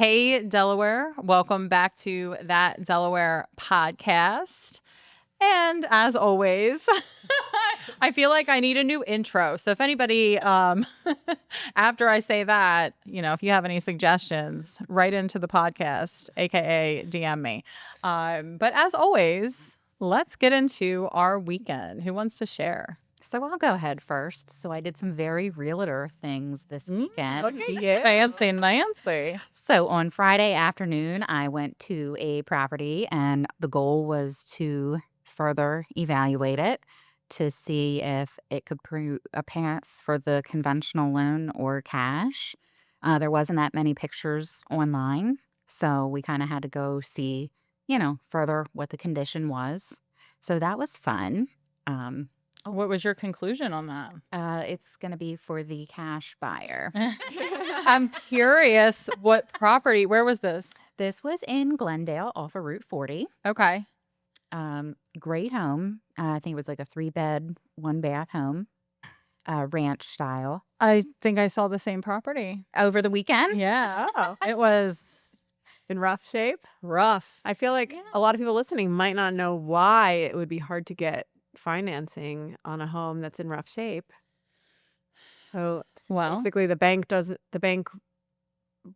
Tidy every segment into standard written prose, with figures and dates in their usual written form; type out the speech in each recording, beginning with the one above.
Hey, Delaware. Welcome back to That Delaware Podcast. And as always, I feel like I need a new intro. So if anybody, after I say that, if you have any suggestions, write into the podcast, aka DM me. But as always, let's get into our weekend. Who wants to share? So I'll go ahead first. So I did some very realtor things this weekend. Look at you. Fancy Nancy. So on Friday afternoon, I went to a property and the goal was to further evaluate it to see if it could prove a pass for the conventional loan or cash. There wasn't that many pictures online. So we kind of had to go see, further what the condition was. So that was fun. What was your conclusion on that? It's going to be for the cash buyer. I'm curious what property, where was this? This was in Glendale off of Route 40. Okay. Great home. I think it was like a 3-bed, 1-bath home, ranch style. I think I saw the same property. Over the weekend? Yeah. Oh, it was in rough shape. Rough. I feel like a lot of people listening might not know why it would be hard to get financing on a home that's in rough shape. So Well, basically the bank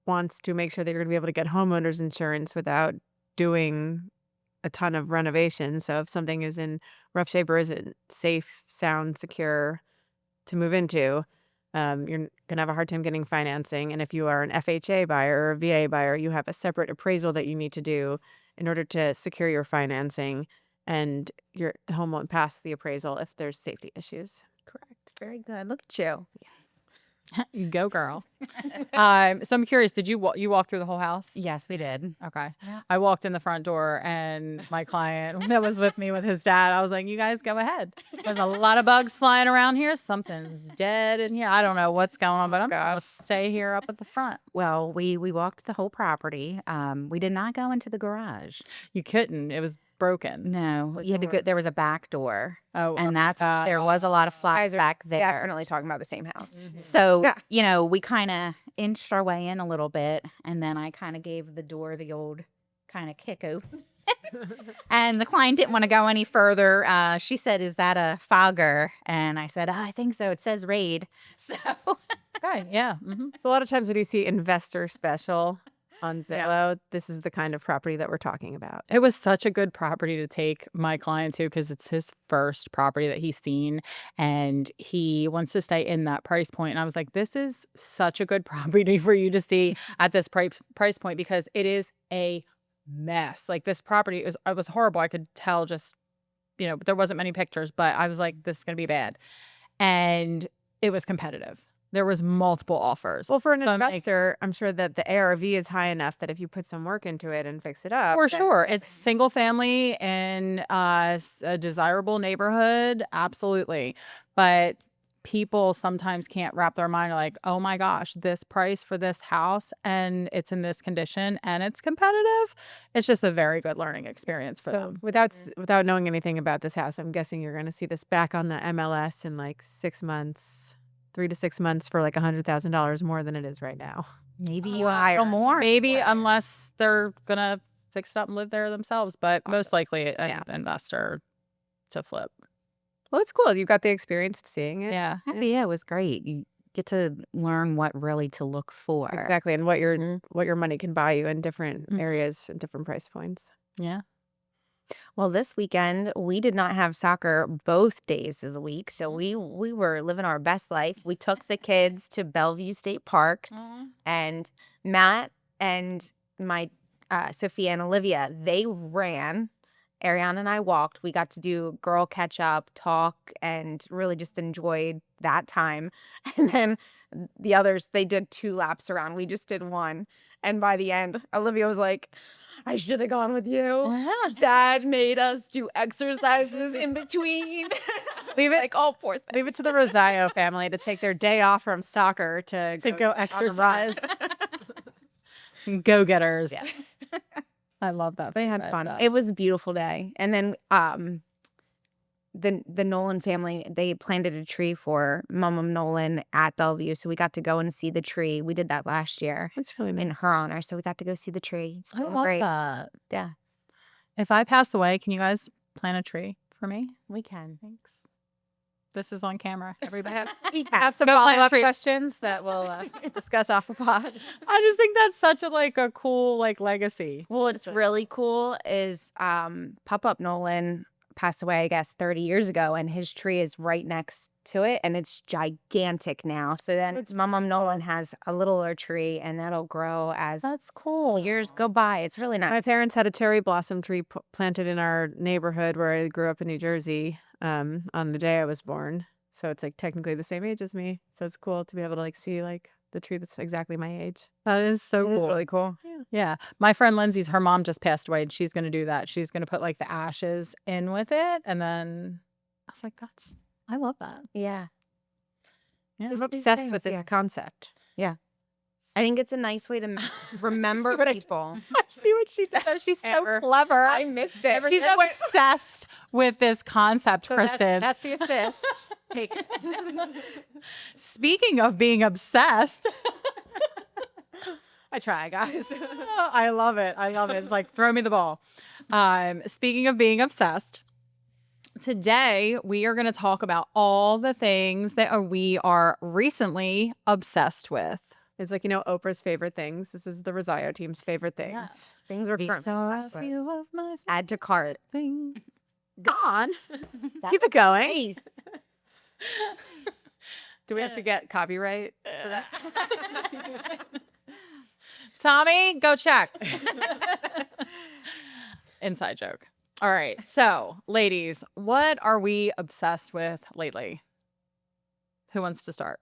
wants to make sure that you're going to be able to get homeowners insurance without doing a ton of renovations. So if something is in rough shape or isn't safe, sound, secure to move into, you're going to have a hard time getting financing. And if you are an FHA buyer or a VA buyer, you have a separate appraisal that you need to do in order to secure your financing. And the home won't pass the appraisal if there's safety issues. Correct. Very good. Look at you. you go, girl. So I'm curious, did you walk through the whole house? Yes, we did. Okay. Yeah. I walked in the front door and my client that was with me with his dad, I was like, you guys go ahead. There's a lot of bugs flying around here. Something's dead in here. I don't know what's going on, but I'm going to stay here up at the front. Well, we walked the whole property. We did not go into the garage. You couldn't. It was broken. No, you had to go. There was a back door. Oh, And there was a lot of flies Guys are back there. Definitely talking about the same house. So, Yeah. we kind of inched our way in a little bit, and then I kind of gave the door the old kind of kick open. And the client didn't want to go any further. She said, "Is that a fogger?" And I said, "I think so. It says raid." So, okay. Yeah. Mm-hmm. So a lot of times when you see investor special on Zillow, this is the kind of property that we're talking about. It was such a good property to take my client to because it's his first property that he's seen and he wants to stay in that price point. And I was like, this is such a good property for you to see at this price point because it is a mess. Like this property it was horrible. I could tell just, there wasn't many pictures, but I was like, this is going to be bad. And it was competitive. There was multiple offers. Well, for an So I'm like, investor, I'm sure that the ARV is high enough that if you put some work into it and fix it up. for then- sure. It's single family in a desirable neighborhood. Absolutely. But people sometimes can't wrap their mind like, oh my gosh, this price for this house and it's in this condition and it's competitive. It's just a very good learning experience for So them. without knowing anything about this house, I'm guessing you're going to see this back on the MLS in like 6 months, 3 to 6 months for like $100,000 more than it is right now. maybe Oh, even a higher. little more. Maybe unless they're going to fix it up and live there themselves, but most likely an investor to flip. Well, it's cool. You got the experience of seeing it. Yeah. Yeah, it was great. You get to learn what really to look for. Exactly. And what your money can buy you in different areas and different price points. Yeah. Well, this weekend we did not have soccer both days of the week, so we were living our best life. We took the kids to Bellevue State Park, and Matt and my Sophia and Olivia, they ran. Ariana and I walked. We got to do girl catch up, talk, and really just enjoyed that time. And then the others, they did 2 laps around. We just did 1. And by the end, Olivia was like, I should have gone with you. Dad made us do exercises in between. Leave it- like, oh, poor thing. Leave it to the Rosario family to take their day off from soccer to go exercise. Go-getters. Yeah. I love that. They had for fun. that. It was a beautiful day. And then the Nolan family, they planted a tree for Mama Nolan at Bellevue, so we got to go and see the tree. We did that last year That's really in nice. her honor, so we got to go see the tree. It's I been love great. that. Yeah, If I pass away, can you guys plant a tree for me? we can. Thanks. This is on camera. Everybody. I have some follow-up questions that we'll discuss off the pod. I just think that's such a cool legacy. Well, what's really cool is Pop-Up Nolan passed away, I guess, 30 years ago, and his tree is right next to it, and it's gigantic now. So then Mama Nolan has a littler tree, and that'll grow as That's cool. years go by. It's really My nice. parents had a cherry blossom tree planted in our neighborhood where I grew up in New Jersey on the day I was born. So it's like technically the same age as me. So it's cool to be able to see the tree that's exactly my age. That is so It is cool. really cool. Yeah. My friend Lindsay's, her mom just passed away and she's going to do that. She's going to put the ashes in with it. And then I was like, I love that. Yeah. Yeah. I'm these obsessed things, with this yeah. concept. I think it's a nice way to remember what I- people. I see what she did. She's so Ever. clever. I missed it. She's obsessed with this concept, So Kristen. that's the assist. Take it. Speaking of being obsessed, I try, guys. I love it. I love it. It's like, throw me the ball. Speaking of being obsessed, today we are going to talk about all the things that we are recently obsessed with. It's like, Oprah's favorite things. This is the Rosario team's favorite things. Yes. Things we're These currently are a obsessed with. few of my Add to cart. things. Go on. That Keep it going. Nice. Do we have to get copyright for that? Tommy, go check. Inside joke. All right. So, ladies, what are we obsessed with lately? Who wants to start?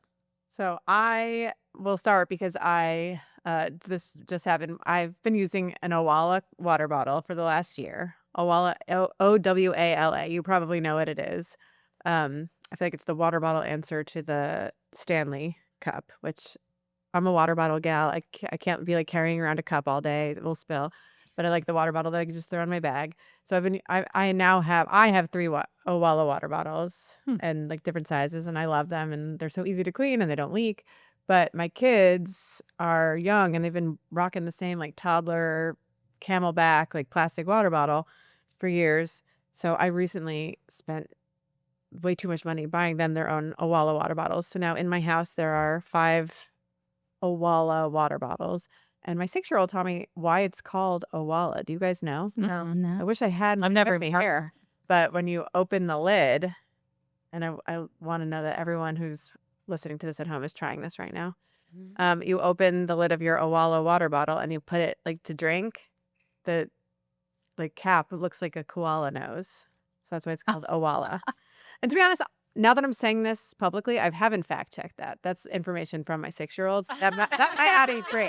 So I will start because this just happened. I've been using an Auwala water bottle for the last year. Auwala, Owala. You probably know what it is. I feel like it's the water bottle answer to the Stanley cup, which I'm a water bottle gal. I can't be carrying around a cup all day. It will spill. But I like the water bottle that I can just throw in my bag. So I have 3 Auwala water bottles and different sizes, and I love them, and they're so easy to clean and they don't leak. But my kids are young and they've been rocking the same toddler Camelback plastic water bottle for years. So I recently spent way too much money buying them their own Auwala water bottles. So now in my house there are 5 Auwala water bottles. And my 6-year-old taught me why it's called Auwala. Do you guys know? No. I wish I had. I've never me even heard- here. But when you open the lid, and I want to know that everyone who's listening to this at home is trying this right now. You open the lid of your Auwala water bottle and you put it to drink. The cap looks like a koala nose. So that's why it's called Auwala. And to be honest, now that I'm saying this publicly, I haven't fact checked that. That's information from my 6-year-olds. That might not be true.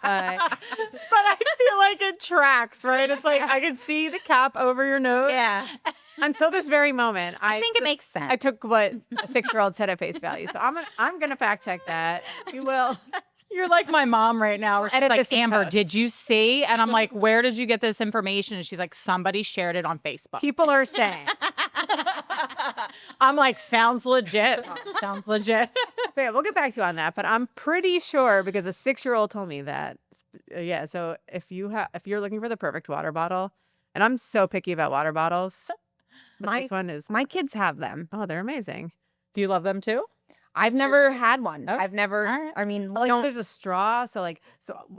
But I feel like it tracks, right? It's I can see the cap over your nose. Yeah. Until this very moment, I think it makes sense. I took what a 6-year-old said at face value. So I'm gonna fact check that. You will. You're like my mom right now. Where she's Edit like, this in Amber, post. did you see? And I'm like, where did you get this information? And she's like, somebody shared it on Facebook. People are saying. I'm like, sounds legit. Sounds legit. So yeah, we'll get back to you on that. But I'm pretty sure because a 6-year-old told me that. Yeah. So if you're looking for the perfect water bottle, and I'm so picky about water bottles, but this one is. My kids have them. Oh, they're amazing. Do you love them too? I've never had one. Oh, I've never. all right. I mean, There's a straw, so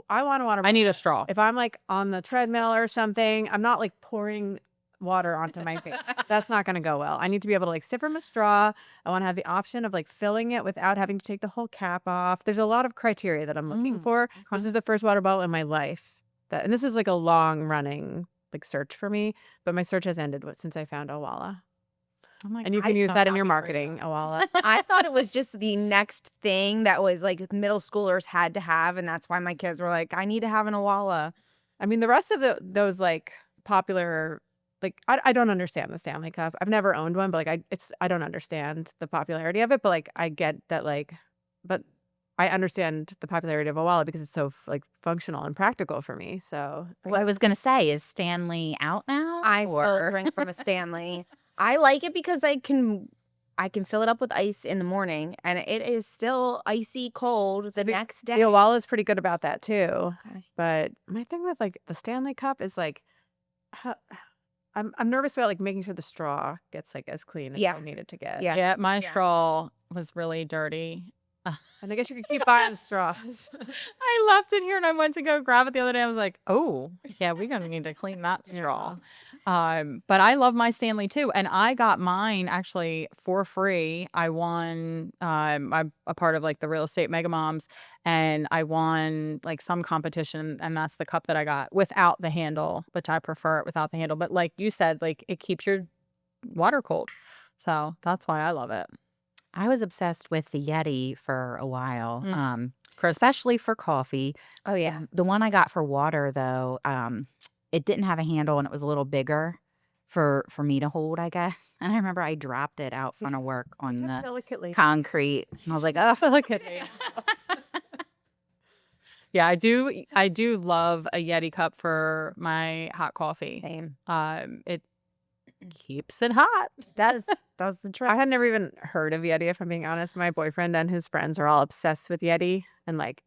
I want a water. I need a straw. If I'm on the treadmill or something, I'm not pouring water onto my face. That's not going to go well. I need to be able to sip from a straw. I want to have the option of filling it without having to take the whole cap off. There's a lot of criteria that I'm looking for. This is the first water bottle in my life and this is a long running search for me, but my search has ended since I found Auwala. I'm like, And you can use that in your marketing, Auwala. I thought it was just the next thing that was middle schoolers had to have, and that's why my kids were like, I need to have an Auwala. I mean, the rest of those popular. I don't understand the Stanley Cup. I've never owned one, but I don't understand the popularity of it. But I get that but I understand the popularity of Auwala because it's so functional and practical for me. So What I was going to say, is Stanley out now? I still Or- drink from a Stanley. I like it because I can fill it up with ice in the morning, and it is still icy cold the next The day. Auwala is pretty good about that too. Okay. But my thing with like the Stanley Cup is like, how, I'm nervous about like making sure the straw gets like as clean as Yeah. I need it to get. Yeah. Yeah, my straw was really dirty. And I guess you could keep buying straws. I left it here and I went to go grab it the other day. I was like, oh, yeah, we're going to need to clean that straw. But I love my Stanley too. And I got mine actually for free. I won, I'm a part of like the real estate mega moms, and I won like some competition. And that's the cup that I got without the handle, which I prefer it without the handle. But like you said, like it keeps your water cold. So that's why I love it. I was obsessed with the Yeti for a while, Chris, especially for coffee. Oh yeah. The one I got for water, though, it didn't have a handle and it was a little bigger for me to hold, I guess. And I remember I dropped it out front of work on the Delicately. concrete. And I was like, oh, Delicately. yeah, I do love a Yeti cup for my hot coffee. Same. It keeps it hot. Does the trick. I had never even heard of Yeti, if I'm being honest. My boyfriend and his friends are all obsessed with Yeti. And like,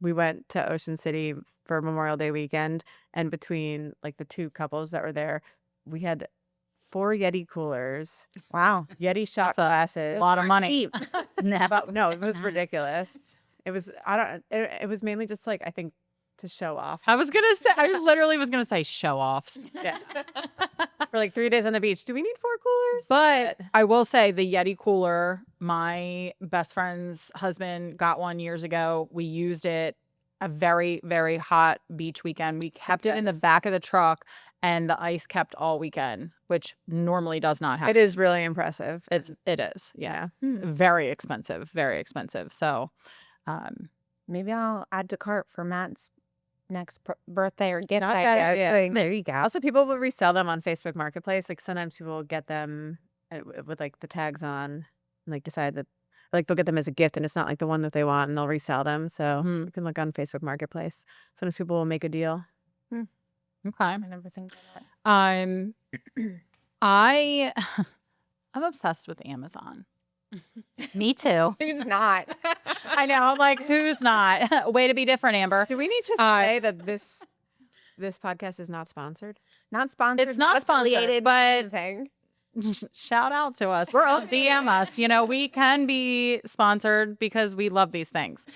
we went to Ocean City for Memorial Day weekend. And between like the two couples that were there, we had 4 Yeti coolers, Wow. Yeti shot That's a glasses. lot of money. Cheap. But no, it was ridiculous. It was, it was mainly just like, I think, to show off. I literally was gonna say show offs. Yeah. For like 3 days on the beach. Do we need 4 coolers? But I will say the Yeti cooler, my best friend's husband got one years ago. We used it a very, very hot beach weekend. We kept it in the back of the truck and the ice kept all weekend, which normally does not happen. It is really impressive. It is. Yeah. Yeah. Very expensive. Very expensive. So Maybe I'll add to cart for Matt's next birthday or gift. Not bad idea. thing. there you go. Also, people will resell them on Facebook Marketplace. Like sometimes people will get them with like the tags on, and like decide that like they'll get them as a gift, and it's not like the one that they want, and they'll resell them. So you can look on Facebook Marketplace. Sometimes people will make a deal. okay. I never think of that. I'm obsessed with Amazon. Me too. Who's not? I know. I'm like, who's not? Way to be different, Amber. Do we need to say that this podcast is not sponsored? Not sponsored. It's not sponsored, affiliated, but thing. shout out to us. We're DM us. You know, we can be sponsored because we love these things.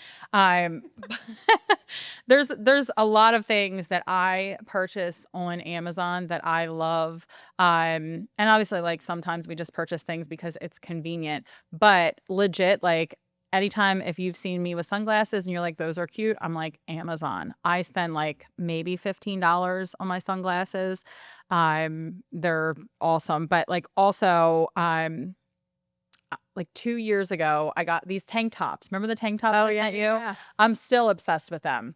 There's a lot of things that I purchase on Amazon that I love. And obviously, like sometimes we just purchase things because it's convenient. But legit, like anytime if you've seen me with sunglasses and you're like, those are cute, I'm like, Amazon. I spend like maybe $15 on my sunglasses. They're awesome. But like also, like 2 years ago, I got these tank tops. Remember the tank tops I sent you? Yeah. I'm still obsessed with them.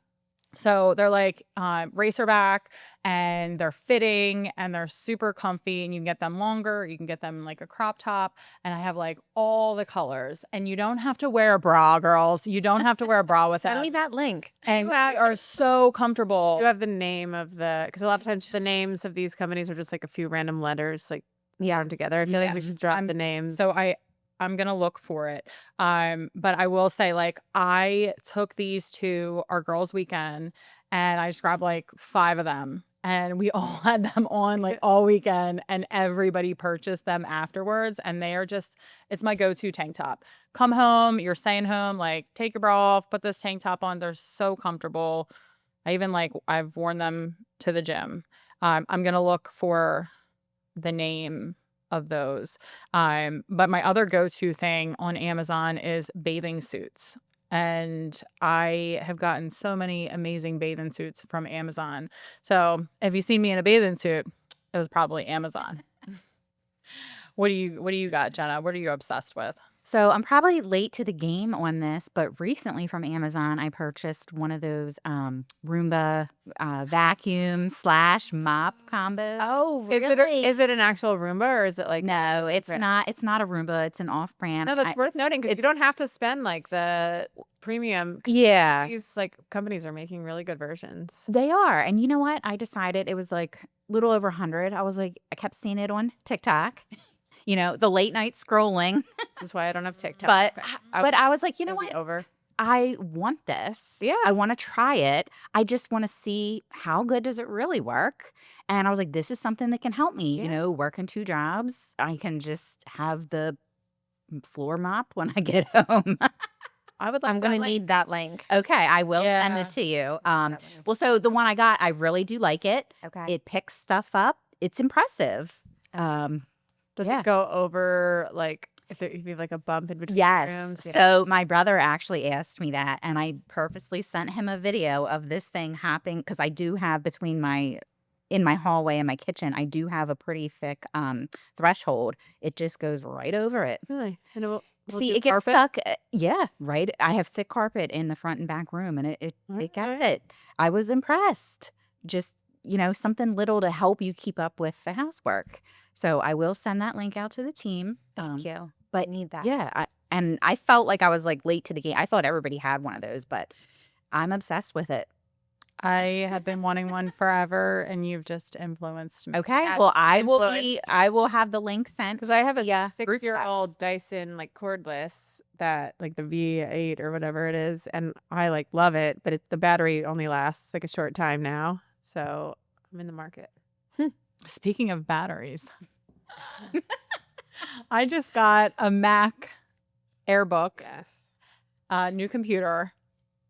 So they're like racerback and they're fitting and they're super comfy, and you can get them longer. You can get them like a crop top, and I have like all the colors, and you don't have to wear a bra, girls. You don't have to wear a bra with Send them. me that link. And they are so comfortable. You have the name of because a lot of times the names of these companies are just like a few random letters like thrown together. I feel like we should drop the names. So I'm going to look for it. But I will say, like, I took these to our girls' weekend and I just grabbed like 5 of them, and we all had them on like all weekend, and everybody purchased them afterwards. And they are just, it's my go-to tank top. Come home, you're staying home, like take your bra off, put this tank top on. They're so comfortable. I've worn them to the gym. I'm going to look for the name of those. But my other go-to thing on Amazon is bathing suits. And I have gotten so many amazing bathing suits from Amazon. So if you've seen me in a bathing suit, it was probably Amazon. What do you got, Jenna? What are you obsessed with? So I'm probably late to the game on this, but recently from Amazon, I purchased one of those Roomba vacuum / mop combos. Oh, Is it an actual Roomba, or is it like No, it's not. It's not a Roomba. It's an off-brand. No, that's worth noting because you don't have to spend like the premium. Yeah, These like companies are making really good versions. they are. And you know what? I decided it was like a little over 100. I was like, I kept seeing it on TikTok. the late night scrolling. This is why I don't have TikTok. But Okay. but I was like, you know It'll be what? over. I want this. Yeah. I want to try it. I just want to see how good does it really work. And I was like, this is something that can help me, Yeah. working 2 jobs. I can just have the floor mop when I get home. I would like I'm that gonna link. need that link. Okay, I will send Yeah. it to you. That link. Well, so the one I got, I really do like it. Okay. It picks stuff up. It's impressive. Does Yeah. it go over like if you have like a bump in between Yes. rooms? Yeah. So my brother actually asked me that, and I purposely sent him a video of this thing hopping because I do have in my hallway and my kitchen, I do have a pretty thick threshold. It just goes right over it. Really? And will See, do it gets carpet? stuck. Yeah, right. I have thick carpet in the front and back room, and it gets Alright. it. I was impressed. Just something little to help you keep up with the housework. So I will send that link out to the team. Thank you. But I need that. yeah, I felt like I was like late to the game. I thought everybody had one of those, but I'm obsessed with it. I have been wanting one forever, and you've just influenced me. Okay, That's well influenced. I will have the link sent. Because I have a Yeah. 6-year-old Dyson like cordless that like the V8 or whatever it is, and I like love it, but the battery only lasts like a short time now, so I'm in the market. Speaking of batteries, I just got a Mac Airbook, Yes. new computer,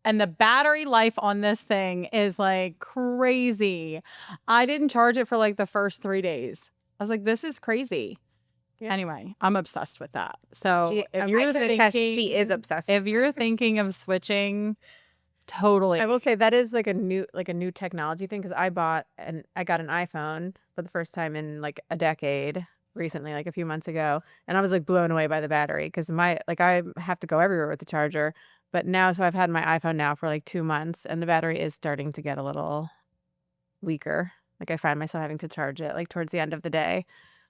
and the battery life on this thing is like crazy. I didn't charge it for like the first 3 days. I was like, this is crazy. Yeah. Anyway, I'm obsessed with that. So if I you're can attest she thinking, is obsessed. if you're thinking of switching, totally. I will say that is like a new technology thing because I got an iPhone for the first time in like a decade recently, like a few months ago, and I was like blown away by the battery because I have to go everywhere with the charger. But now, so I've had my iPhone now for like 2 months, and the battery is starting to get a little weaker. Like I find myself having to charge it like towards the end of the day.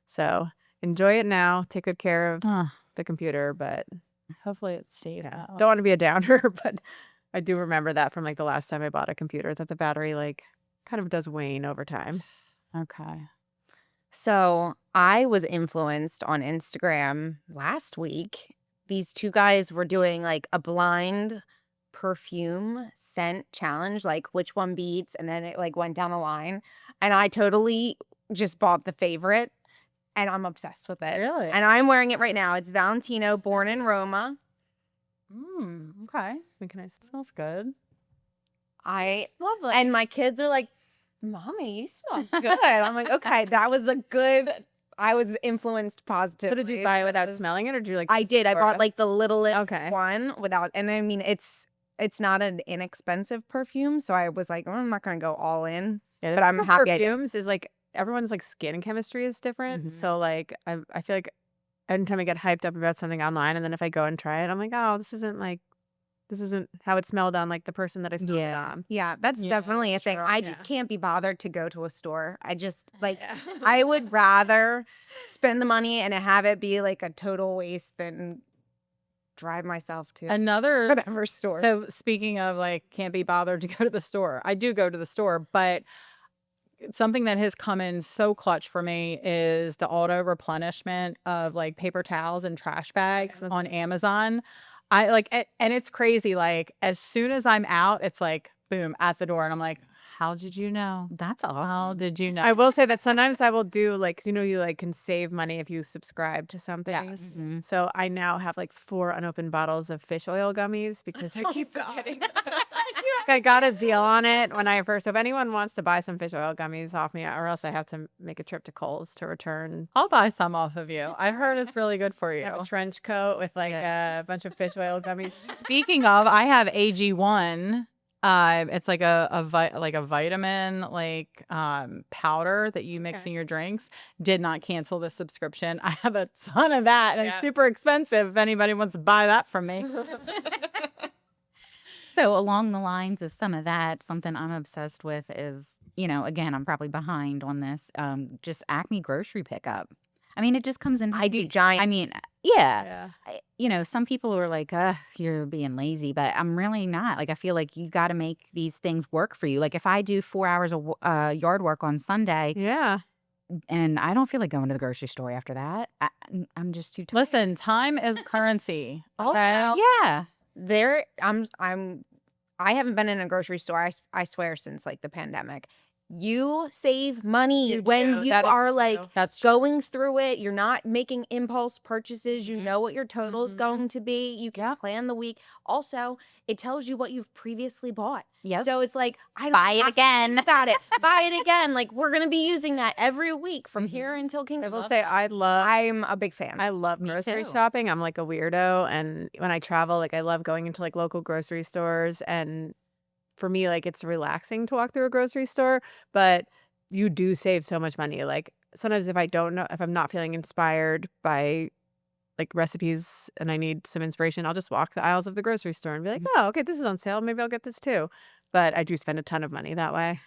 So enjoy it now. Take good care of Ah, the computer, but hopefully it stays yeah, that way. don't want to be a downer, but I do remember that from like the last time I bought a computer that the battery like kind of does wane over time. Okay. So I was influenced on Instagram last week. These 2 guys were doing like a blind perfume scent challenge, like which one beats, and then it like went down the line. And I totally just bought the favorite, and I'm obsessed with it. Really? And I'm wearing it right now. It's Valentino, born in Roma. Okay. Can I Smells good. I lovely. and my kids are like, "Mommy, you smell good." I'm like, "Okay, that was a good." I was influenced positively. So did you buy it without was- smelling it, or did you like? I did. I bought like the littlest Okay. one without, and I mean, it's not an inexpensive perfume, so I was like, I'm not gonna go all in. Yeah, but I'm for happy I did. Perfumes is like everyone's like skin chemistry is different. Mhm. So like I feel like anytime I get hyped up about something online, and then if I go and try it, I'm like, oh, this isn't how it smelled on like the person that I smelled it Yeah. on. Yeah, that's Yeah, definitely a that's thing. true. I just Yeah. can't be bothered to go to a store. I just like Yeah. I would rather spend the money and have it be like a total waste than drive myself to Another whatever store. So speaking of like can't be bothered to go to the store, I do go to the store, but something that has come in so clutch for me is the auto replenishment of like paper towels and trash bags on Amazon. I like it, and it's crazy. Like as soon as I'm out, it's like boom at the door, and I'm like, how did you know? That's awesome. How did you know? I will say that sometimes I will do like 'cause you like can save money if you subscribe to some things. Yes. Mhm. So I now have like 4 unopened bottles of fish oil gummies because I Oh, keep God. forgetting. I got a deal on it when I first. So if anyone wants to buy some fish oil gummies off me, or else I have to make a trip to Kohl's to return. I'll buy some off of you. I've heard it's really good for I you. have a trench coat with like a bunch of fish oil gummies. Speaking of, I have AG1. It's like a vitamin powder that you mix Okay. in your drinks. Did not cancel the subscription. I have a ton of that, and Yeah. it's super expensive. If anybody wants to buy that from me, So along the lines of some of that, something I'm obsessed with is, again, I'm probably behind on this. Just Acme grocery pickup. I mean, it just comes in. I do handy. giant. I mean, yeah. Yeah. Some people are like, you're being lazy, but I'm really not. Like, I feel like you got to make these things work for you. Like, if I do 4 hours of yard work on Sunday, Yeah. And I don't feel like going to the grocery store after that. I'm just too tired. Listen, time is currency. Also, Yeah. I haven't been in a grocery store, I swear, since like the pandemic. You save money You when do. you That is are true. like That's true. going through it. You're not making impulse purchases. You Mhm. know what your total is Mhm. going to be. You can Yeah. plan the week. Also, it tells you what you've previously bought. Yep. So it's like, I don't Buy it have to again. think about it. Buy it again. Like, we're going to be using that every week from here until I Kingdom. will say I'm a big fan. I love Me grocery too. shopping. I'm like a weirdo, and when I travel, like I love going into like local grocery stores, and for me, like it's relaxing to walk through a grocery store, but you do save so much money. Like sometimes if I'm not feeling inspired by like recipes and I need some inspiration, I'll just walk the aisles of the grocery store and be like, oh, okay, this is on sale. Maybe I'll get this too. But I do spend a ton of money that way.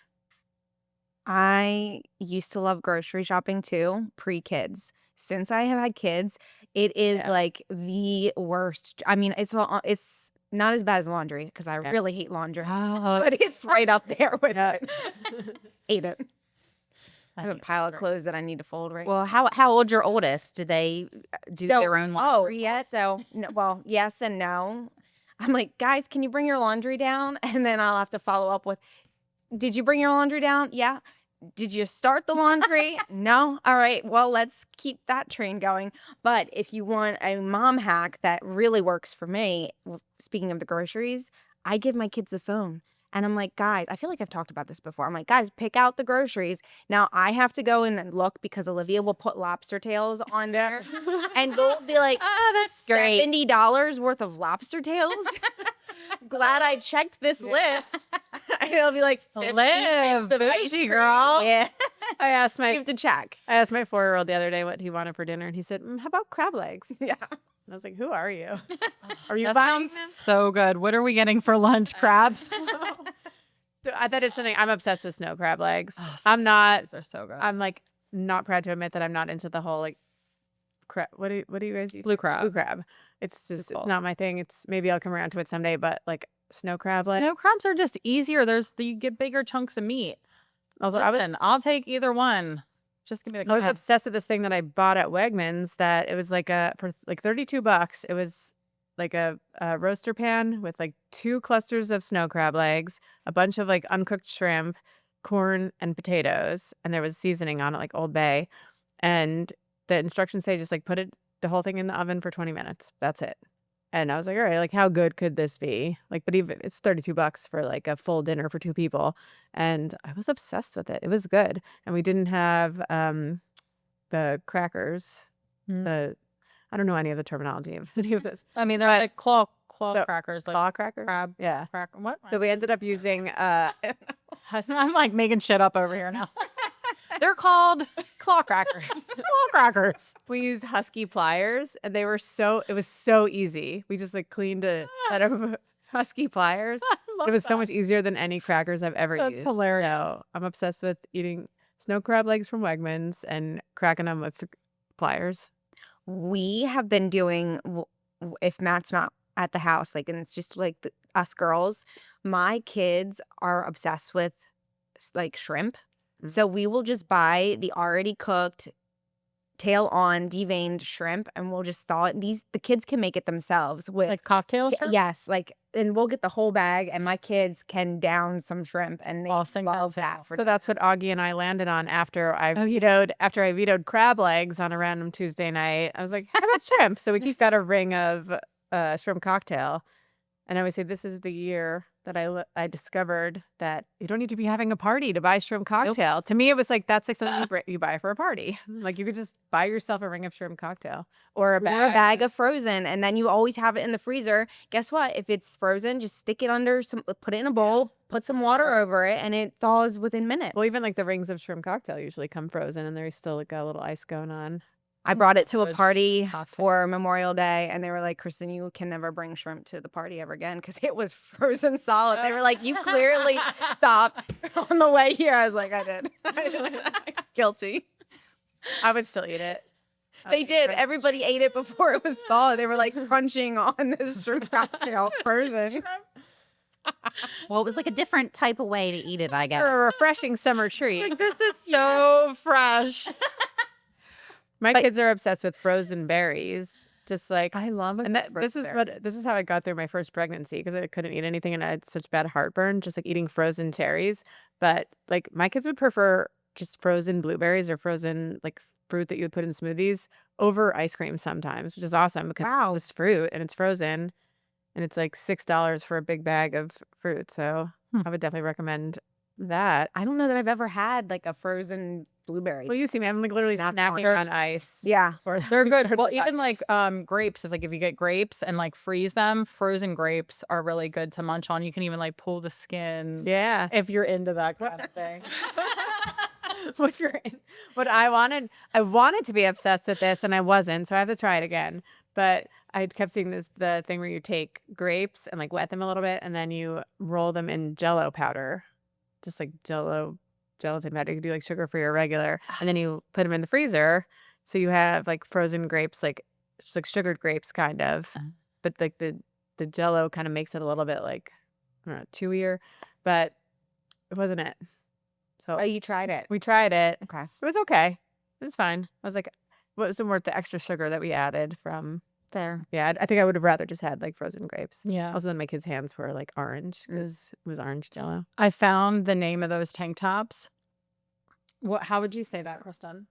I used to love grocery shopping too, pre-kids. Since I have had kids, it is Yeah. like the worst. I mean, it's not as bad as laundry because I Yeah. really hate laundry, Oh, but it's right up there with Yeah. it. Hate it. I I have a hate pile of laundry. clothes that I need to fold right. Well, how old's your oldest? Do they do So- their own laundry yet? So, no, well, yes and no. I'm like, guys, can you bring your laundry down? And then I'll have to follow up with, did you bring your laundry down? Yeah. Did you start the laundry? No. All right. Well, let's keep that train going. But if you want a mom hack that really works for me, speaking of the groceries, I give my kids the phone. And I'm like, guys, I feel like I've talked about this before. I'm like, guys, pick out the groceries. Now I have to go in and look because Olivia will put lobster tails on there. And they'll be like, that's great. $70 worth of lobster tails. Glad I checked this list. And it'll be like 15 Live, types of ice bougie cream. girl. Yeah. I asked You my have to check. 4-year-old the other day what he wanted for dinner, and he said, how about crab legs? Yeah. And I was like, who are you? Are you That buying sounds so good. What are we getting for lunch? Crabs? them? That is something I'm obsessed with. Snow crab legs. Oh, I'm not. They're so good. I'm like not proud to admit that I'm not into the whole like crab. What do you guys eat? Blue crab. Blue crab. It's just cool. it's not my thing. It's maybe I'll come around to it someday, but like snow crab legs. Snow crabs are just easier. You get bigger chunks of meat. Also, Listen, I'll take either one. Just give me the I was crab. obsessed with this thing that I bought at Wegmans that it was like for like $32. It was like a roaster pan with like 2 clusters of snow crab legs, a bunch of like uncooked shrimp, corn and potatoes, and there was seasoning on it like Old Bay. And the instructions say just like put the whole thing in the oven for 20 minutes. That's it. And I was like, all right, like how good could this be? Like, but even it's $32 for like a full dinner for 2 people. And I was obsessed with it. It was good. And we didn't have the crackers. Mm. I don't know any of the terminology of any of this. I mean, they're like claw crackers, like Claw crackers? crab Yeah. cracker. What? So we ended up using I'm like making shit up over here now. They're called claw crackers. claw crackers. We used Husky pliers, and it was so easy. We just like cleaned a set of Husky pliers. It was so much easier than any crackers I've ever That's used. hilarious. So I'm obsessed with eating snow crab legs from Wegmans and cracking them with pliers. We have been doing, if Matt's not at the house, like, and it's just like us girls, my kids are obsessed with like shrimp. Mhm. So we will just buy the already cooked, tail on, deveined shrimp, and we'll just thaw it. The kids can make it themselves with Like cocktail shrimp? yes, like, and we'll get the whole bag, and my kids can down some shrimp, and they Awesome love cocktail. that. For So that's what Augie and I landed on after I vetoed crab legs on a random Tuesday night. I was like, how about shrimp? So we just got a ring of shrimp cocktail. And I always say this is the year that I discovered that you don't need to be having a party to buy shrimp cocktail. To me, it was like that's like something you buy for a party. Like you could just buy yourself a ring of shrimp cocktail or a Or a bag of frozen, and then you always have it in the freezer. Guess what? If it's frozen, just stick it under put it in a bowl, put some water over it, and it thaws within minutes. Well, even like the rings of shrimp cocktail usually come frozen, and there's still like a little ice going on. I brought it to a Good party cocktail. for Memorial Day, and they were like, Kristen, you can never bring shrimp to the party ever again because it was frozen solid. They were like, you clearly stopped on the way here. I was like, I did. Guilty. I would still eat it. They did. Everybody ate it before it was thawed. They were like crunching on this shrimp cocktail frozen. Well, it was like a different type of way to eat it, I guess. For a refreshing summer treat. This is so fresh. My kids are obsessed with frozen berries. Just like I love it. and this is how I got through my first pregnancy because I couldn't eat anything and I had such bad heartburn, just like eating frozen cherries. But like my kids would prefer just frozen blueberries or frozen like fruit that you would put in smoothies over ice cream sometimes, which is awesome because it's just fruit and it's frozen and it's like $6 for a big bag of fruit. So I would definitely recommend that. I don't know that I've ever had like a frozen blueberry. Well, you see me, I'm like literally snacking on ice. Yeah. They're good. Well, even like grapes, if you get grapes and like freeze them, frozen grapes are really good to munch on. You can even like pull the skin. Yeah. If you're into that kind of thing. What I wanted to be obsessed with this and I wasn't, so I have to try it again. But I kept seeing the thing where you take grapes and like wet them a little bit and then you roll them in Jello powder. Just like gelatin powder. You could do like sugar-free or regular. And then you put them in the freezer. So you have like frozen grapes, like just like sugared grapes kind of. But like the Jello kind of makes it a little bit like, I don't know, chewier. But it wasn't it. So You tried it. we tried it. Okay. It was okay. It was fine. I was like, what wasn't worth the extra sugar that we added from. Fair. Yeah, I think I would have rather just had like frozen grapes. Yeah. Also, then my kids' hands were like orange because it was orange Jello. I found the name of those tank tops. How would you say that, Kristen?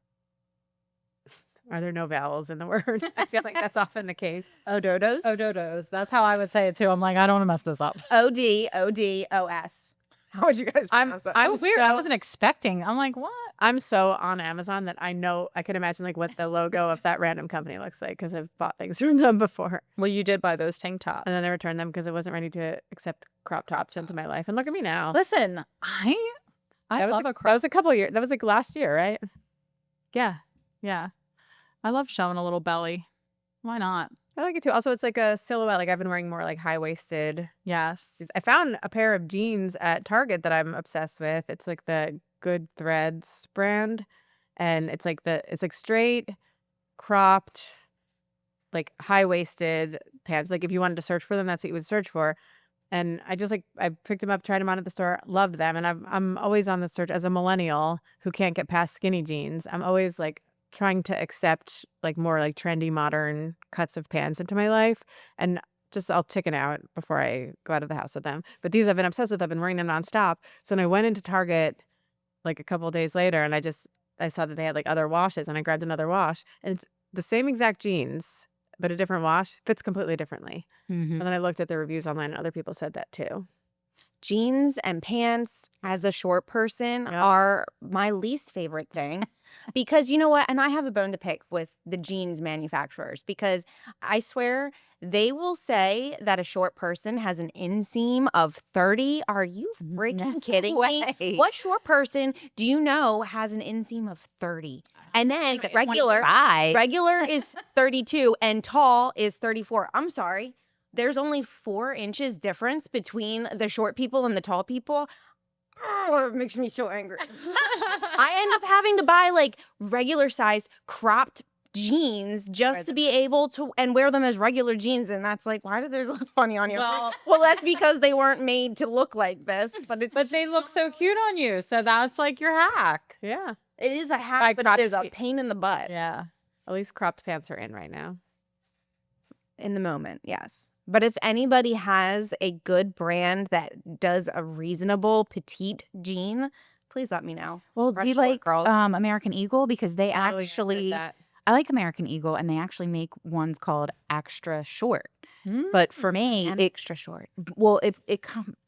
Are there no vowels in the word? I feel like that's often the case. Ododos. Ododos. That's how I would say it too. I'm like, I don't want to mess this up. ODODOS. How would you guys pronounce that? I'm weird. I wasn't expecting. I'm like, what? I'm so on Amazon that I know I can imagine like what the logo of that random company looks like because I've bought things from them before. Well, you did buy those tank tops. And then I returned them because I wasn't ready to accept crop tops into my life. And look at me now. Listen, I love a that crop. was a couple of years. That was like last year, right? Yeah. Yeah. I love showing a little belly. Why not? I like it too. Also, it's like a silhouette. Like I've been wearing more like high-waisted. Yes. I found a pair of jeans at Target that I'm obsessed with. It's like the Good Threads brand. And it's like straight, cropped, like high-waisted pants. Like if you wanted to search for them, that's what you would search for. And I picked them up, tried them on at the store, loved them. And I'm always on the search as a millennial who can't get past skinny jeans. I'm always like trying to accept like more like trendy modern cuts of pants into my life. And just I'll chicken out before I go out of the house with them. But these I've been obsessed with. I've been wearing them nonstop. So when I went into Target like a couple of days later and I saw that they had like other washes and I grabbed another wash and it's the same exact jeans, but a different wash fits completely differently. And then I looked at the reviews online and other people said that too. Jeans and pants as a short person are my least favorite thing because you know what? And I have a bone to pick with the jeans manufacturers because I swear they will say that a short person has an inseam of 30. Are you freaking kidding me? What short person do you know has an inseam of 30? And then regular is 32 and tall is 34. I'm sorry. There's only 4 inches difference between the short people and the tall people. Oh, it makes me so angry. I end up having to buy like regular sized cropped jeans just to be able to and wear them as regular jeans. And that's like, why do they look funny on you? Well, that's because they weren't made to look like this. But they look so cute on you. So that's like your hack. Yeah. It is a hack, but it is a pain in the butt. Yeah. At least cropped pants are in right now. In the moment, yes. But if anybody has a good brand that does a reasonable petite jean, please let me know. Well, do you like American Eagle? Because they actually, I like American Eagle, and they actually make ones called extra short. But for me, extra short. Well,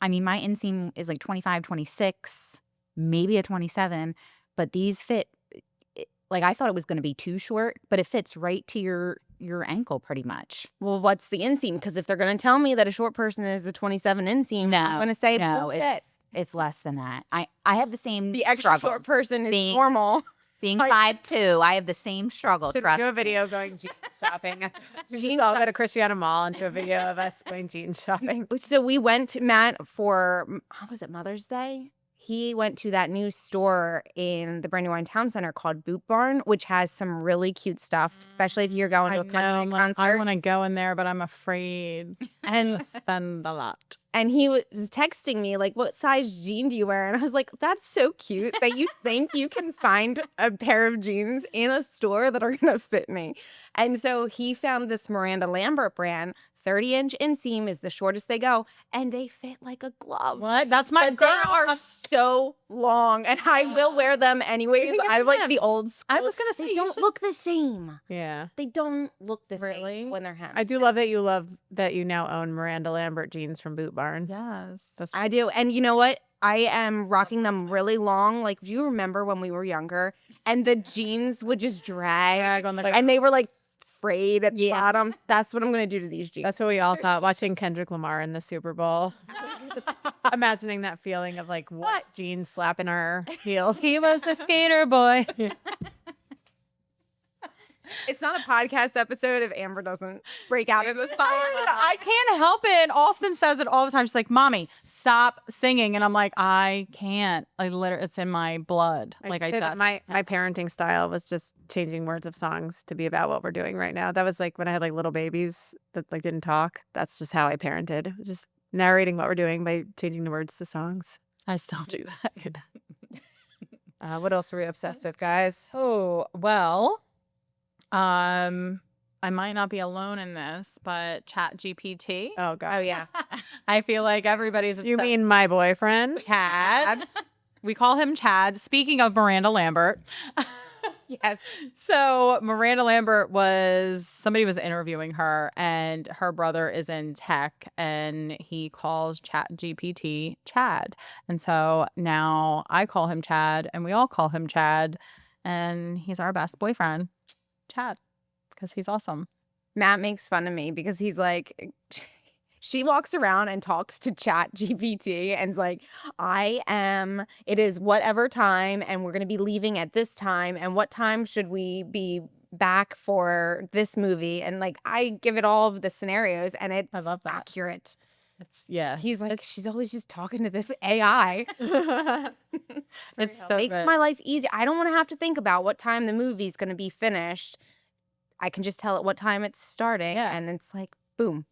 I mean, my inseam is like 25, 26, maybe a 27, but these fit. Like I thought it was going to be too short, but it fits right to your ankle pretty much. Well, what's the inseam? Because if they're going to tell me that a short person is a 27 inseam, I'm going to say no, it's less than that. I have the same. The extra short person is normal. Being 5'2", I have the same struggle. Trust do a video going jeans shopping. We all go to Christiana Mall and do a video of us going jeans shopping. So we went to Matt for, how was it, Mother's Day? he went to that new store in the Brandywine Town Center called Boot Barn, which has some really cute stuff, especially if you're going to a country I concert. want to go in there, but I'm afraid And to spend a lot. And he was texting me like, what size jean do you wear? And I was like, that's so cute that you think you can find a pair of jeans in a store that are going to fit me. And so he found this Miranda Lambert brand. 30-inch inseam is the shortest they go, and they fit like a glove. What? That's my But they are so long, and I will wear them anyways. I like the old school. I was gonna say they you don't should- look the same. Yeah. They don't look the Really? same when they're hemmed. I do love that you now own Miranda Lambert jeans from Boot Barn. Yes. That's I do. And you know what? I am rocking them really long. Like, do you remember when we were younger and the jeans would just drag on the and they were like frayed at the bottoms? That's what I'm going to do to these jeans. That's what we all thought watching Kendrick Lamar in the Super Bowl. Just imagining that feeling of like what jeans slapping our heels. He was the skater boy. It's not a podcast episode if Amber doesn't break out into song. I can't help it. Austin says it all the time. She's like, "Mommy, stop singing," and I'm like, "I can't. I literally, it's in my blood." Like I say that just my parenting style was just changing words of songs to be about what we're doing right now. That was like when I had like little babies that like didn't talk. That's just how I parented. Just narrating what we're doing by changing the words to songs. I still do that. What else are we obsessed with, guys? Oh well. I might not be alone in this, but ChatGPT. Oh god. Oh, yeah. I feel like everybody's You obsessed mean my boyfriend? Chad. We call him Chad. Speaking of Miranda Lambert. Yes. So Miranda Lambert somebody was interviewing her, and her brother is in tech, and he calls ChatGPT Chad. And so now I call him Chad, and we all call him Chad, and he's our best boyfriend, Chad, because he's awesome. Matt makes fun of me because he's like, she walks around and talks to ChatGPT and is like, it is whatever time, and we're going to be leaving at this time, and what time should we be back for this movie? And like, I give it all of the scenarios, and it's I love that. accurate. Yeah. He's like, she's always just talking to this AI. It's so Makes good. my life easy. I don't want to have to think about what time the movie's going to be finished. I can just tell it what time it's starting, Yeah. and it's like, boom.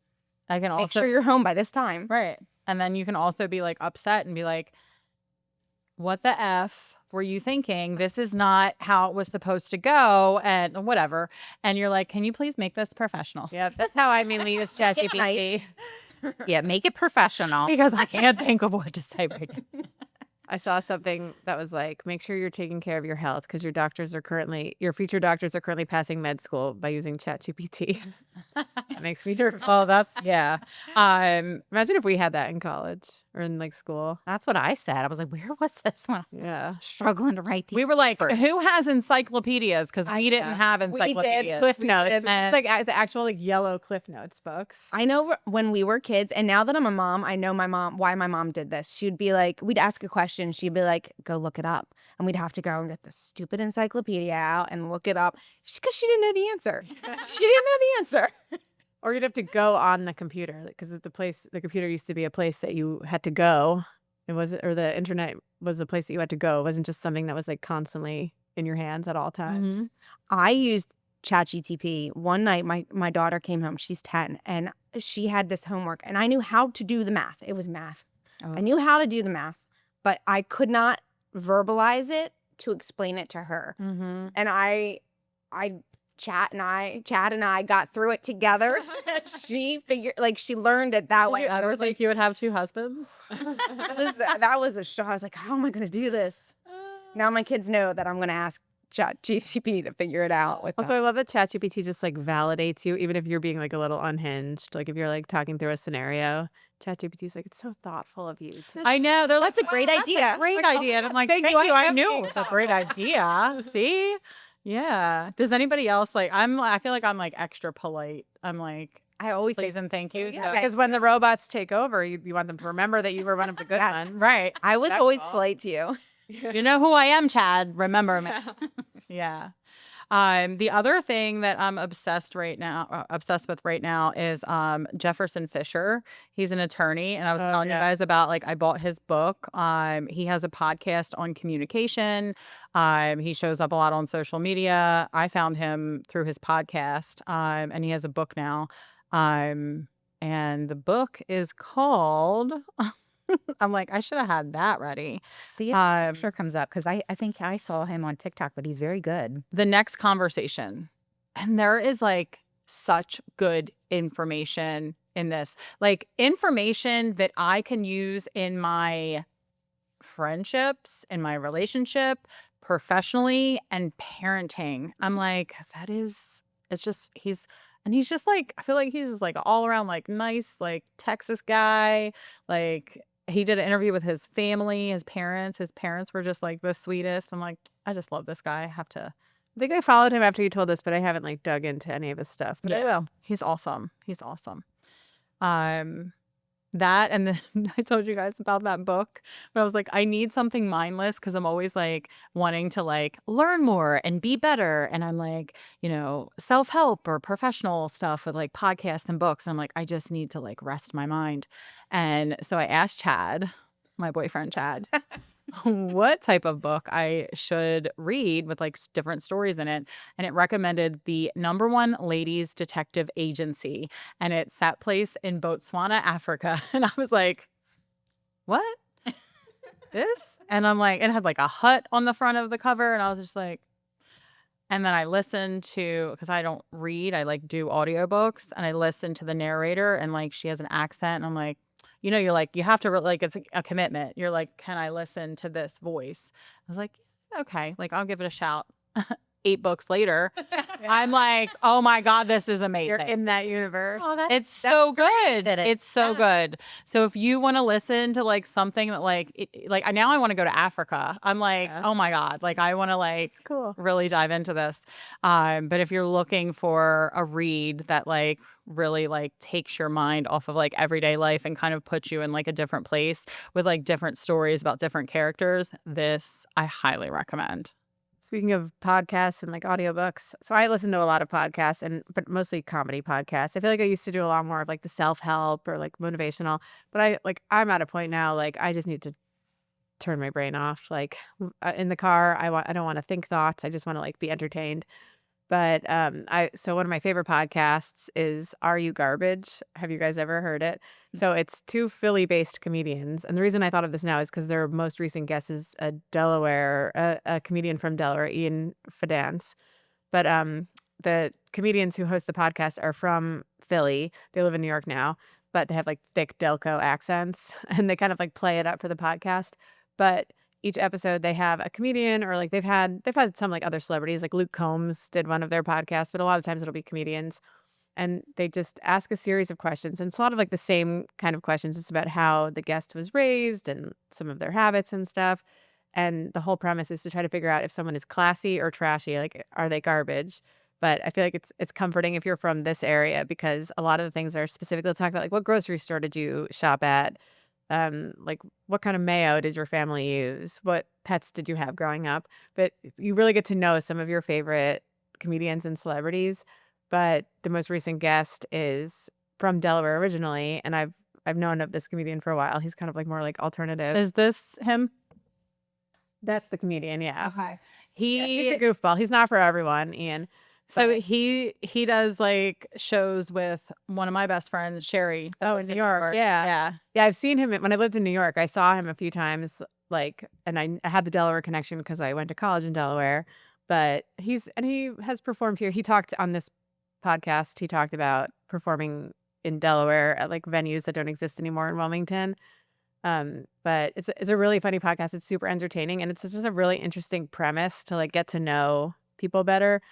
I can Make also sure you're home by this time. right. And then you can also be like upset and be like, what the F were you thinking? This is not how it was supposed to go, and whatever. And you're like, can you please make this professional? Yeah, that's how I mainly use ChatGPT. Yeah, make it professional. Because I can't think of what to say right now. I saw something that was like, make sure you're taking care of your health because your future doctors are currently passing med school by using ChatGPT. That makes me nervous. Well, yeah. Imagine if we had that in college or in like school. That's what I said. I was like, where was this one? Yeah. Struggling to write these. We were like, papers. who has encyclopedias? Because we didn't have encyclopedias. Cliff Notes. It's And- like the actual like yellow Cliff Notes books. I know when we were kids, and now that I'm a mom, I know why my mom did this. She'd be like, we'd ask a question, she'd be like, go look it up. And we'd have to go and get the stupid encyclopedia out and look it up because she didn't know the answer. She didn't know the answer. Or you'd have to go on the computer because the computer used to be a place that you had to go. Or the internet was a place that you had to go. It wasn't just something that was like constantly in your hands at all times. Mhm. I used ChatGPT. One night, my daughter came home. She's 10, and she had this homework, and I knew how to do the math. It was math. I knew how to do the math, but I could not verbalize it to explain it to her. Mm-hmm. And Chad and I got through it together. She learned it that way. I was like, you would have two husbands? that was a shock. I was like, how am I going to do this? Now my kids know that I'm going to ask ChatGPT to figure it out with Also, them. I love that ChatGPT just like validates you, even if you're being like a little unhinged. Like if you're like talking through a scenario, ChatGPT's like, it's so thoughtful of you. I know. They're like, That's a great idea. Great idea. And I'm like, thank you. I knew it was a great idea. See? Yeah. Does anybody else I feel like I'm like extra polite. I'm like, I always say, please and thank you. Yeah, So, because when the robots take over, you want them to remember that you were one of the good Yes. ones. right. I was That's always all. polite to you. You know who I am, Chad. Remember me. Yeah. The other thing that I'm obsessed with right now is Jefferson Fisher. He's an attorney, and I was Oh, telling you yeah. guys about like I bought his book. He has a podcast on communication. He shows up a lot on social media. I found him through his podcast, and he has a book now. And the book is called. I'm like, I should have had that ready. See if the picture comes up because I think I saw him on TikTok, but he's very good. The Next Conversation. And there is like such good information in this, like information that I can use in my friendships, in my relationship, professionally, and parenting. I'm like, it's just, he's just like, I feel like he's just like all around like nice, like Texas guy. Like he did an interview with his family, his parents. His parents were just like the sweetest. I'm like, I just love this guy. I have to. I think I followed him after you told us, but I haven't like dug into any of his stuff. But I will. He's awesome. He's awesome. That and then I told you guys about that book, but I was like, I need something mindless because I'm always like wanting to like learn more and be better. And I'm like, self-help or professional stuff with like podcasts and books. I'm like, I just need to like rest my mind. And so I asked Chad, my boyfriend Chad, what type of book I should read with like different stories in it. And it recommended the #1 ladies detective agency. And it set place in Botswana, Africa. And I was like, what? This? And I'm like, it had like a hut on the front of the cover. And I was just like, and then I listened to, because I don't read, I like do audiobooks. And I listened to the narrator and like she has an accent. And I'm like, you're like, you have to, like, it's a commitment. You're like, can I listen to this voice? I was like, okay, like, I'll give it a shout. 8 books later, I'm like, oh my God, this is You're amazing. in that universe. Oh, It's so good. Did it. It's so Yeah. good. So if you want to listen to like something that like now I want to go to Africa. I'm like, Yeah. oh my God, like I want to like Cool. really dive into this. But if you're looking for a read that like really like takes your mind off of like everyday life and kind of puts you in like a different place with like different stories about different characters, this I highly recommend. Speaking of podcasts and like audiobooks, so I listen to a lot of podcasts but mostly comedy podcasts. I feel like I used to do a lot more of like the self-help or like motivational, but I'm at a point now like I just need to turn my brain off. Like in the car, I don't want to think thoughts. I just want to like be entertained. But so one of my favorite podcasts is Are You Garbage? Have you guys ever heard it? So it's 2 Philly-based comedians, and the reason I thought of this now is because their most recent guest is a comedian from Delaware, Ian Fidance. But the comedians who host the podcast are from Philly. They live in New York now, but they have like thick Delco accents, and they kind of like play it up for the podcast. But each episode they have a comedian or like they've had some like other celebrities, like Luke Combs did one of their podcasts, but a lot of times it'll be comedians. And they just ask a series of questions. And it's a lot of like the same kind of questions. It's about how the guest was raised and some of their habits and stuff. And the whole premise is to try to figure out if someone is classy or trashy, like are they garbage? But I feel like it's comforting if you're from this area because a lot of the things are specific. They'll talk about like what grocery store did you shop at? Like what kind of mayo did your family use? What pets did you have growing up? But you really get to know some of your favorite comedians and celebrities. But the most recent guest is from Delaware originally, and I've known of this comedian for a while. He's kind of like more like alternative. Is this him? That's the comedian, yeah. Okay. He's a goofball. He's not for everyone, Ian. So But he does like shows with one of my best friends, Sherry. that oh, in lives New York, yeah. Yeah. Yeah, I've seen him when I lived in New York. I saw him a few times, like, and I had the Delaware connection because I went to college in Delaware. But he has performed here. He talked on this podcast. He talked about performing in Delaware at like venues that don't exist anymore in Wilmington. But it's a really funny podcast. It's super entertaining, and it's just a really interesting premise to like get to know people better.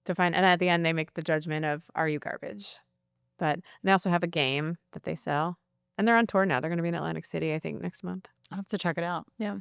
And at the end they make the judgment of are you garbage. But they also have a game that they sell, and they're on tour now. They're going to be in Atlantic City, I think, next month. I'll have to check it out. Yeah.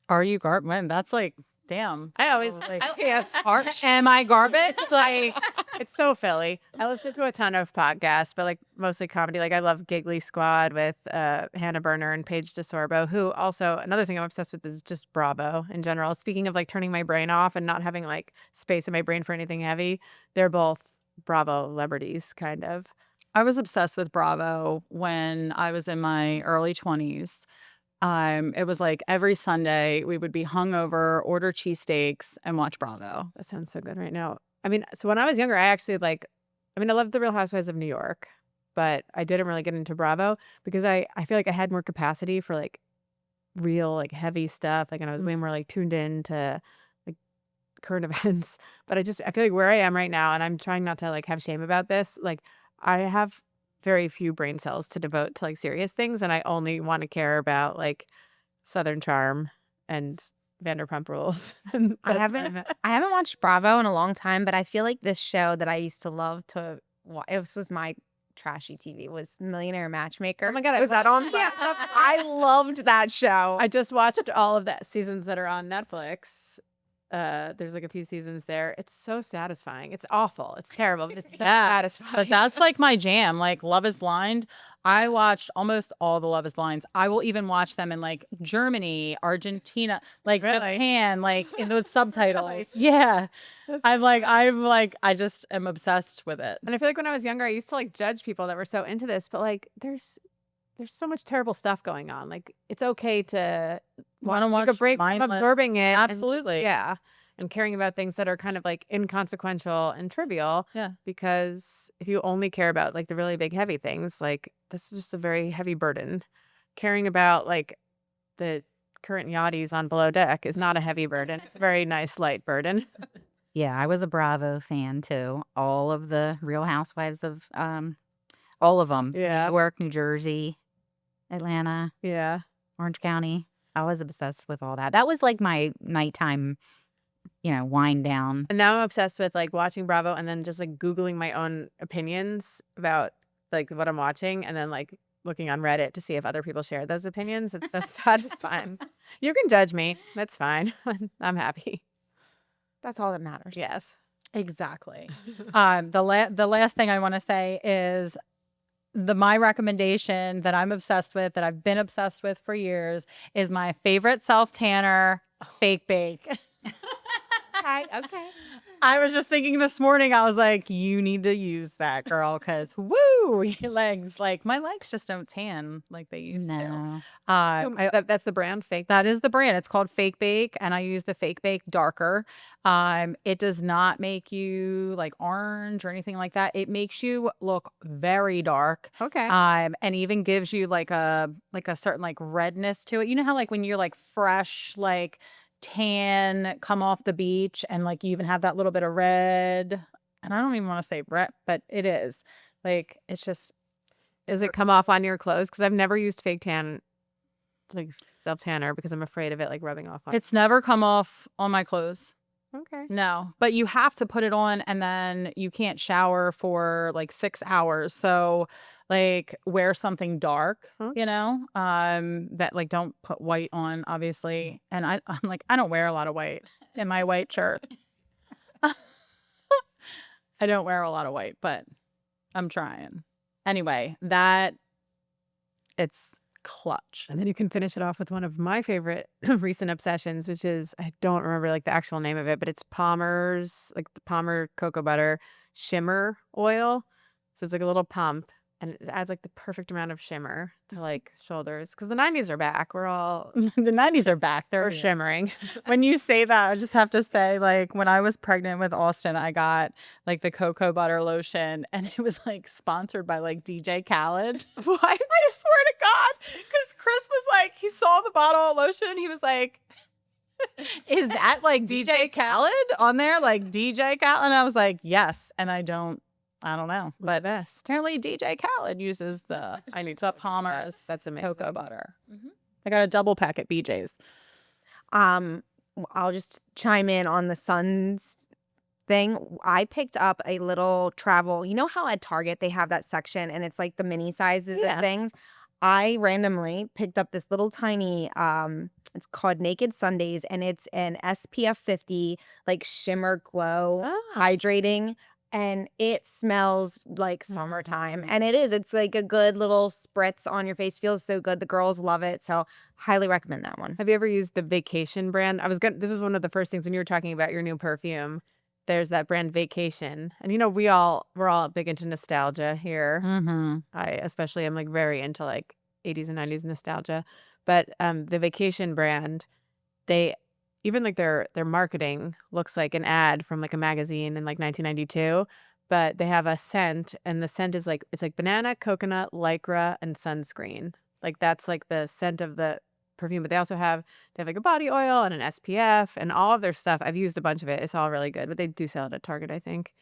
Are you Gartman? That's like damn. I always like, yes. harsh. Am I garbage? Like, It's so Philly. I listen to a ton of podcasts, but like mostly comedy. Like I love Giggly Squad with Hannah Berner and Paige DeSorbo, who also another thing I'm obsessed with is just Bravo in general. Speaking of like turning my brain off and not having like space in my brain for anything heavy, they're both Bravo celebrities, kind of. I was obsessed with Bravo when I was in my early 20s. It was like every Sunday we would be hungover, order cheesesteaks, and watch Bravo. That sounds so good right now. I mean, so when I was younger, I actually I loved The Real Housewives of New York, but I didn't really get into Bravo because I feel like I had more capacity for like real, like heavy stuff. Like, and I was way more like tuned in to like current events. But I feel like where I am right now, and I'm trying not to like have shame about this, like I have very few brain cells to devote to like serious things. And I only want to care about like Southern Charm and Vanderpump Rules. And I that's haven't where I'm I haven't watched Bravo in a long time, but I feel like this show that I used to love to watch, this was my trashy TV, was Millionaire Matchmaker. Oh my God, was that on? Yeah. I loved that show. I just watched all of the seasons that are on Netflix. There's like a few seasons there. It's so satisfying. It's awful. It's terrible, but it's so satisfying. But that's like my jam. Like Love is Blind. I watched almost all the Love is Blinds. I will even watch them in like Germany, Argentina, like Really? Japan, like in those subtitles. Yeah. I'm like, I just am obsessed with it. And I feel like when I was younger, I used to like judge people that were so into this, but like there's so much terrible stuff going on. Like it's okay to Want to take watch a break from mindless- absorbing it. and just- Absolutely. yeah. And caring about things that are kind of like inconsequential and trivial. Yeah. Because if you only care about like the really big heavy things, like this is just a very heavy burden. Caring about like the current yachties on Below Deck is not a heavy burden. It's a very nice light burden. Yeah, I was a Bravo fan too. All of the Real Housewives of all of them. Yeah. Newark, New Jersey, Atlanta, Yeah. Orange County. I was obsessed with all that. That was like my nighttime, wind down. And now I'm obsessed with like watching Bravo and then just like Googling my own opinions about like what I'm watching and then like looking on Reddit to see if other people share those opinions. It's so satisfying. You can judge me. That's fine. I'm happy. That's all that matters. Yes. Exactly. The last thing I want to say is my recommendation that I'm obsessed with, that I've been obsessed with for years, is my favorite self tanner, Fake Bake. Okay. I was just thinking this morning, I was like, you need to use that, girl, because woo, your legs, like my legs just don't tan like they used to. No. That's the brand fake. That is the brand. It's called Fake Bake, and I use the Fake Bake Darker. It does not make you like orange or anything like that. It makes you look very dark. Okay. And even gives you like a certain like redness to it. You know how like when you're like fresh, like tan, come off the beach, and like you even have that little bit of red. And I don't even want to say red, but it is like it's just. Does it come off on your clothes? Because I've never used fake tan, like self tanner, because I'm afraid of it like rubbing off on. It's never come off on my clothes. Okay. No, but you have to put it on, and then you can't shower for like 6 hours. So like wear something dark, Huh? that like don't put white on, obviously. And I'm like, I don't wear a lot of white in my white shirt. I don't wear a lot of white, but I'm trying. Anyway, it's clutch. And then you can finish it off with one of my favorite recent obsessions, which is, I don't remember like the actual name of it, but it's Palmer's, like the Palmer cocoa butter shimmer oil. So it's like a little pump and it adds like the perfect amount of shimmer to like shoulders. Because the 90s are back. We're all The 90s are back. we're They're shimmering. When you say that, I just have to say, like, when I was pregnant with Austin, I got like the cocoa butter lotion, and it was like sponsored by like DJ Khaled. What? I swear to God, because Chris was like, he saw the bottle of lotion, he was like, is that like DJ Khaled on there? Like DJ Khaled? And I was like, yes. And I don't know, but best. apparently DJ Khaled uses the I need the Palmer's That's amazing. cocoa butter. I got a double pack at BJ's. I'll just chime in on the Suns thing. I picked up a little travel. You know how at Target they have that section and it's like the mini sizes Yeah. of things? I randomly picked up this little tiny It's called Naked Sundays, and it's an SPF 50 like shimmer glow hydrating, and it smells like summertime. And it is. It's like a good little spritz on your face. Feels so good. The girls love it. So highly recommend that one. Have you ever used the Vacation brand? This is one of the first things when you were talking about your new perfume. There's that brand Vacation. And we're all big into nostalgia here. Mm-hmm. I especially am like very into like 80s and 90s nostalgia. But the Vacation brand, they even like their marketing looks like an ad from like a magazine in like 1992, but they have a scent, and the scent is like it's like banana, coconut, lycra, and sunscreen. Like that's like the scent of the perfume. But they have like a body oil and an SPF and all of their stuff. I've used a bunch of it. It's all really good, but they do sell it at Target, I think.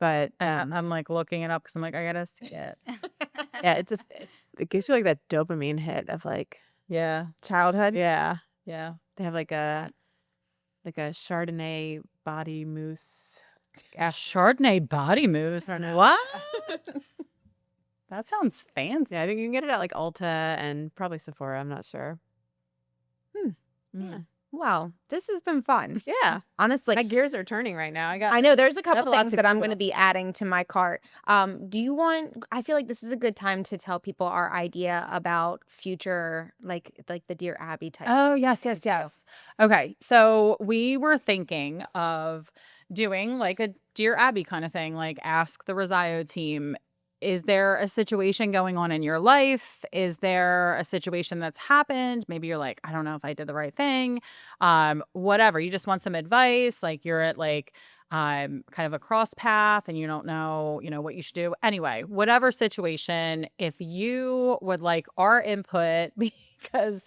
But I'm like looking it up because I'm like, I gotta see it. yeah, it gives you like that dopamine hit of like Yeah. Childhood. Yeah. they have like a Chardonnay body mousse. Chardonnay body mousse. I don't know. What? That sounds fancy. Yeah, I think you can get it at like Ulta and probably Sephora. I'm not sure. Mm. Wow, this has been fun. Yeah, Honestly, my gears are turning right now. I know there's a couple a lot things to that I'm Google. going to be adding to my cart. Do you want? I feel like this is a good time to tell people our idea about future, like the Dear Abby type. Oh, yes. Okay. So we were thinking of doing like a Dear Abby kind of thing, like ask the Rosario team. Is there a situation going on in your life? Is there a situation that's happened? Maybe you're like, I don't know if I did the right thing. Whatever. You just want some advice. Like you're at like kind of a cross path and you don't know, what you should do. Anyway, whatever situation, if you would like our input, because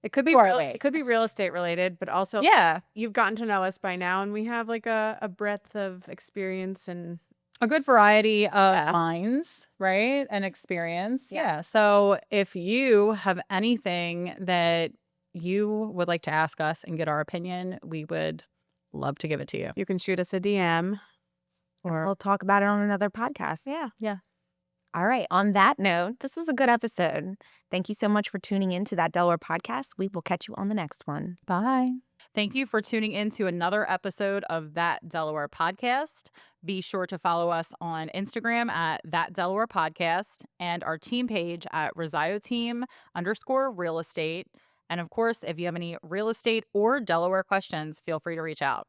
It could be it could be real estate related, but also yeah, you've gotten to know us by now, and we have like a breadth of experience and a good variety of Yeah. minds, right? And experience. Yeah. Yeah. So if you have anything that you would like to ask us and get our opinion, we would love to give it to you. you can shoot us a DM. Or We'll talk about it on another podcast. yeah. All right. On that note, this was a good episode. Thank you so much for tuning in to That Delaware Podcast. We will catch you on the next one. Bye. Thank you for tuning in to another episode of That Delaware Podcast. Be sure to follow us on Instagram at That Delaware Podcast and our team page at RosaioTeam_real estate. And of course, if you have any real estate or Delaware questions, feel free to reach out.